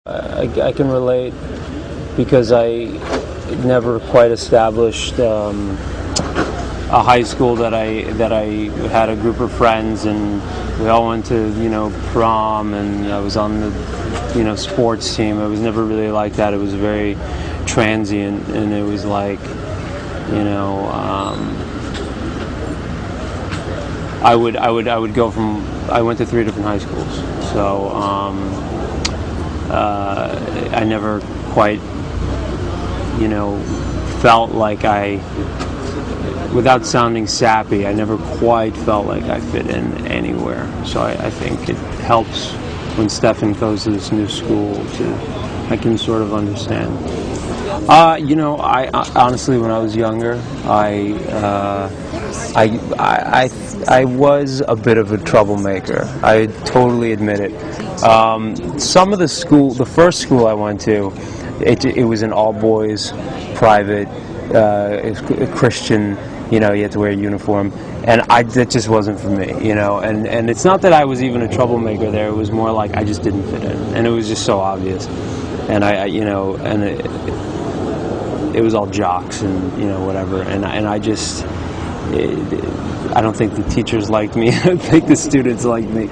I can relate because I never quite established a high school that I had a group of friends, and we all went to prom, and I was on the sports team. It was never really like that. It was very transient, and it was like I would go from. I went to 3 different high schools, so I never quite felt like without sounding sappy, I never quite felt like I fit in anywhere. So I think it helps when Stefan goes to this new school I can sort of understand. I honestly, when I was younger, I was a bit of a troublemaker. I totally admit it. The first school I went to, it was an all-boys, private, Christian. You had to wear a uniform, and that just wasn't for me. And it's not that I was even a troublemaker there. It was more like I just didn't fit in, and it was just so obvious. And it was all jocks and whatever, and I just. I don't think the teachers liked me. I think the students liked me,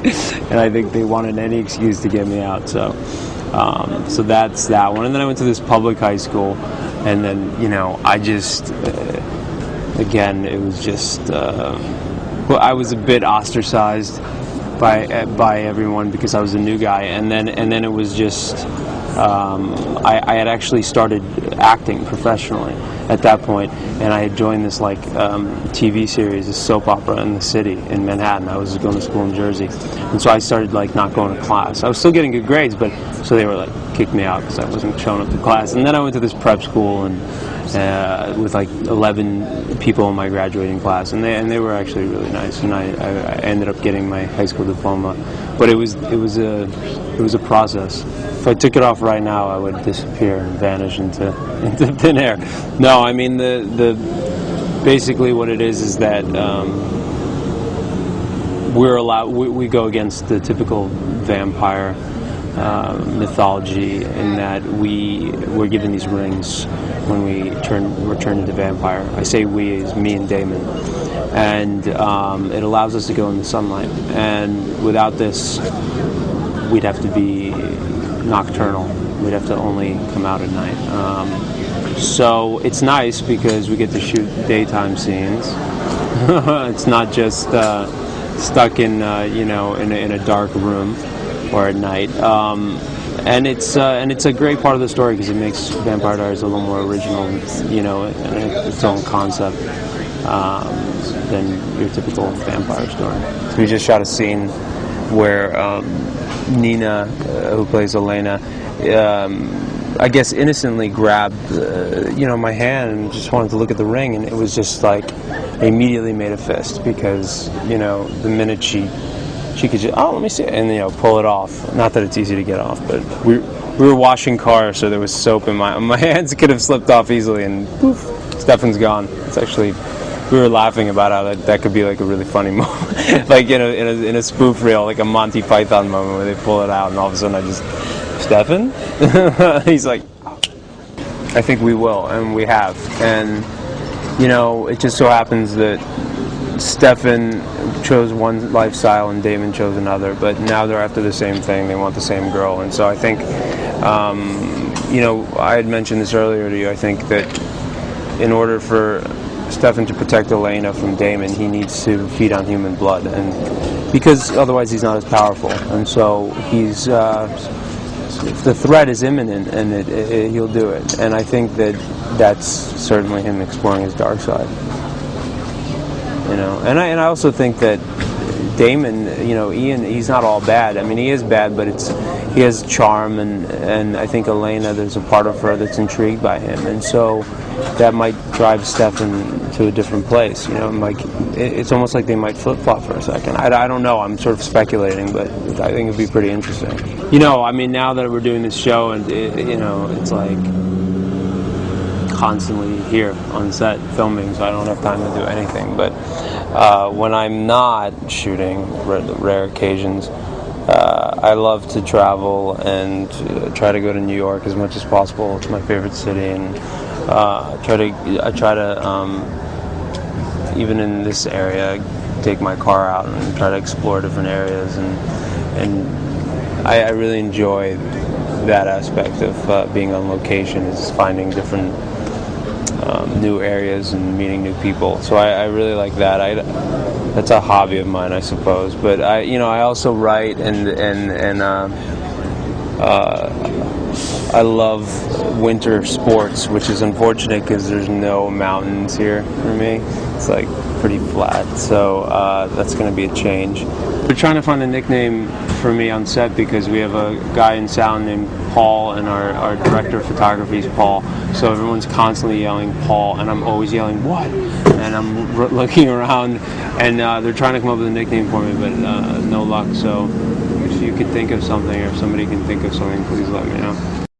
and I think they wanted any excuse to get me out. So that's that one. And then I went to this public high school, and then I just again it was just I was a bit ostracized by everyone because I was a new guy, and then it was just I had actually started acting professionally at that point, and I had joined this TV series, this soap opera in the city in Manhattan. I was going to school in Jersey, and so I started not going to class. I was still getting good grades, but so they were kicked me out because I wasn't showing up to class. And then I went to this prep school and with 11 people in my graduating class, and they were actually really nice, and I ended up getting my high school diploma. But it was a process. If I took it off right now, I would disappear and vanish into thin air. No, I mean basically what it is that we're allowed. We go against the typical vampire mythology in that we're given these rings when we return into vampire. I say we as me and Damon, and it allows us to go in the sunlight. And without this, we'd have to be nocturnal. We'd have to only come out at night. So it's nice because we get to shoot daytime scenes. It's not just stuck in in a dark room or at night. And it's a great part of the story because it makes Vampire Diaries a little more original, in its own concept than your typical vampire story. So we just shot a scene where Nina, who plays Elena, I guess innocently grabbed my hand and just wanted to look at the ring, and it was just I immediately made a fist because the minute she could just, let me see it, and pull it off. Not that it's easy to get off, but we were washing cars, so there was soap in my hands. Could have slipped off easily, and poof, Stefan's gone. It's actually, we were laughing about how that could be a really funny moment, in a spoof reel, a Monty Python moment where they pull it out, and all of a sudden I just, Stefan? He's like, I think we will, and we have, and it just so happens that Stefan chose one lifestyle and Damon chose another, but now they're after the same thing. They want the same girl, and so I think, I had mentioned this earlier to you. I think that in order for Stefan to protect Elena from Damon, he needs to feed on human blood, and because otherwise he's not as powerful. And so he's the threat is imminent, and he'll do it. And I think that's certainly him exploring his dark side. And I also think that Damon, Ian, he's not all bad. I mean, he is bad, but he has charm, and I think Elena, there's a part of her that's intrigued by him, and so that might drive Stefan to a different place. It's almost like they might flip-flop for a second. I don't know. I'm sort of speculating, but I think it'd be pretty interesting. I mean, now that we're doing this show, and it's constantly here on set filming, so I don't have time to do anything. But when I'm not shooting, rare occasions, I love to travel and try to go to New York as much as possible. It's my favorite city, and I try to even in this area, take my car out and try to explore different areas, and I really enjoy that aspect of being on location, is finding different new areas and meeting new people. So I really like that. That's a hobby of mine, I suppose. But I also write, and I love winter sports, which is unfortunate because there's no mountains here for me. It's like pretty flat, so that's going to be a change. We're trying to find a nickname for me on set because we have a guy in sound named Paul, and our director of photography is Paul. So everyone's constantly yelling Paul, and I'm always yelling what? And I'm looking around, and they're trying to come up with a nickname for me, but no luck. So if you can think of something, or if somebody can think of something, please let me know.